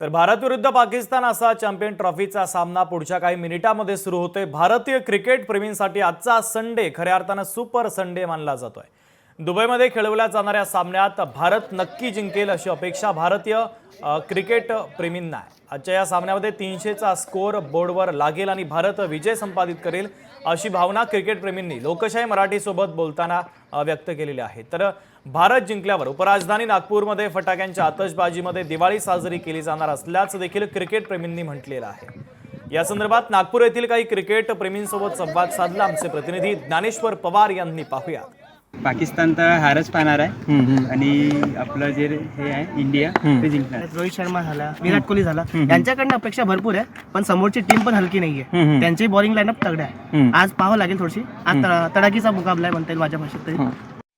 तर भारत विरुद्ध पाकिस्तान असा चॅम्पियन ट्रॉफीचा सामना पुढच्या काही मिनिटांमध्ये सुरू होतोय। भारतीय क्रिकेट प्रेमींसाठी आजचा संडे खऱ्या अर्थाने सुपर संडे मानला जातोय। दुबईमध्ये खेळवल्या जाणाऱ्या सामन्यात भारत नक्की जिंकेल अशी अपेक्षा भारतीय क्रिकेट प्रेमींना आहे। आजच्या या सामन्यामध्ये 300चा स्कोर बोर्डवर लागेल आणि भारत विजय संपादित करेल अशी भावना क्रिकेट प्रेमींनी लोकशाही मराठी सोबत बोलताना व्यक्त केलेली आहे। तर भारत जिंकल्यावर उपराजधानी नागपूरमध्ये फटाक्यांच्या आतषबाजीमध्ये दिवाळी साजरी केली जाणार असल्याचं देखील क्रिकेट प्रेमींनी म्हटलेलं आहे। या संदर्भात नागपूर येथील काही क्रिकेट प्रेमींसोबत संवाद साधला आमचे प्रतिनिधी ज्ञानेश्वर पवार यांनी। पाहूया। पाकिस्तान तर हारच पाहणार आहे आणि आपलं जे हे आहे इंडिया ते जिंकणार। रोहित शर्मा झाला, विराट कोहली झाला, यांच्याकडनं अपेक्षा भरपूर आहे, पण समोरची टीम पण हलकी नाहीये। त्यांची बॉलिंग लाईनअप तगडा आहे। आज पाहावं लागेल थोडीशी, आज तडाखीचा मुकाबला आहे म्हणता येईल माझ्या भाषेत तरी।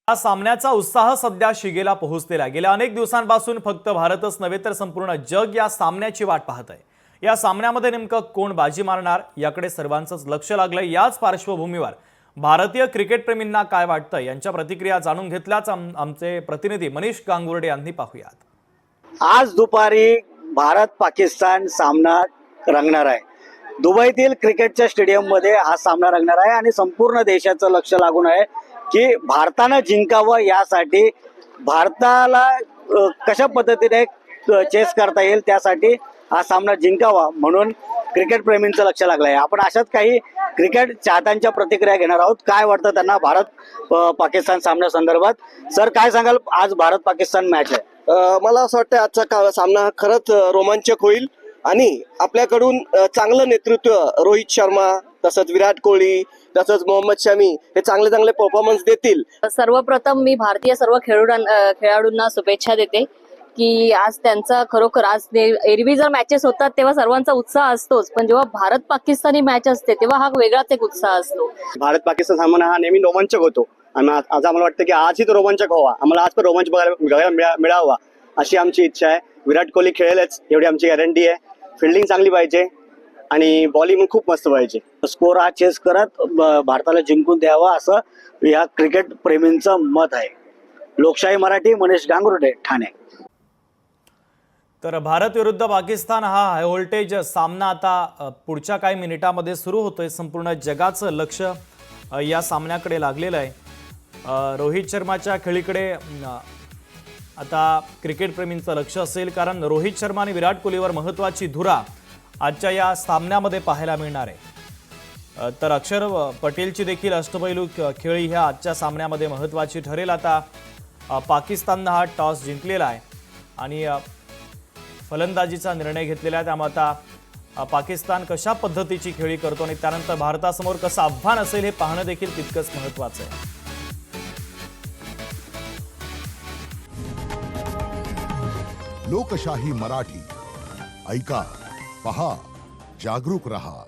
या सामन्याचा उत्साह सध्या शिगेला पोहोचलेला आहे। गेल्या अनेक दिवसांपासून फक्त भारतच नव्हे तर संपूर्ण जग या सामन्याची वाट पाहत आहे। या सामन्यामध्ये नेमकं कोण बाजी मारणार याकडे सर्वांचंच लक्ष लागलंय। याच पार्श्वभूमीवर भारतीय क्रिकेट प्रेमींना काय वाटतं यांच्या प्रतिक्रिया जाणून घेतल्याच आमचे प्रतिनिधी मनीष गांगुर्डे यांनी। पाहूयात। आज दुपारी भारत पाकिस्तान सामना रंगणार आहे। दुबईतील क्रिकेटच्या स्टेडियममध्ये हा सामना रंगणार आहे आणि संपूर्ण देशाचं लक्ष लागून आहे की भारतानं जिंकावं, यासाठी भारताला कशा पद्धतीने चेस करता येईल त्यासाठी हा सामना जिंकावा म्हणून क्रिकेट प्रेमींचं लक्ष लागलं आहे। आपण अशाच काही क्रिकेट चाहत्यांच्या प्रतिक्रिया घेणार आहोत। काय वाटतं त्यांना भारत पाकिस्तान सामन्या संदर्भात? सर, काय सांगाल? आज भारत पाकिस्तान मॅच आहे। मला असं वाटतं आजचा सामना खरंच रोमांचक होईल आणि आपल्याकडून चांगलं नेतृत्व रोहित शर्मा, तसंच विराट कोहली, तसंच मोहम्मद शमी हे चांगले चांगले परफॉर्मन्स देतील। सर्वप्रथम मी भारतीय सर्व खेळाडूंना शुभेच्छा देते की आज त्यांचा खरोखर आज एरवी जर मॅचेस होतात तेव्हा सर्वांचा उत्साह असतोच, पण जेव्हा भारत पाकिस्तानी मॅच असते तेव्हा हा वेगळाच एक उत्साह असतो। भारत पाकिस्तान सामना हा नेहमी रोमांचक होतो आणि आज आम्हाला वाटतं की आजही तो रोमांचक व्हावा, आम्हाला आज पण रोमांच बघायला मिळावा अशी आमची इच्छा आहे। विराट कोहली खेळेलच एवढी आमची गॅरंटी आहे। फिल्डिंग चांगली पाहिजे आणि बॉलिंग खूप मस्त पाहिजे। स्कोर हा चेस करत भारताला जिंकून द्यावा असं या क्रिकेट प्रेमींचं मत आहे। लोकशाही मराठी, मनीष गांगुर्डे, ठाणे। तर भारत विरुद्ध पाकिस्तान हा हाय व्होल्टेज सामना आता पुढच्या काही मिनिटांमध्ये सुरू होतोय। संपूर्ण जगाचं लक्ष या सामन्याकडे लागलेलं आहे। रोहित शर्माच्या खेळीकडे आता क्रिकेट प्रेमींचं लक्ष असेल, कारण रोहित शर्मा आणि विराट कोहलीवर महत्त्वाची धुरा आजच्या या सामन्यामध्ये पाहायला मिळणार आहे। तर अक्षर पटेलची देखील अष्टपैलू खेळी ह्या आजच्या सामन्यामध्ये महत्त्वाची ठरेल। आता पाकिस्ताननं हा टॉस जिंकलेला आहे आणि फलंदाजीचा निर्णय घेतलेला आहे। त्यामुळे आता पाकिस्तान कशा पद्धतीची खेळी करतो आणि त्यानंतर भारतासमोर कसं आव्हान असेल हे पाहणं देखील तितकंच महत्त्वाचं आहे। लोकशाही मराठी ऐका, पहा, जागरूक रहा।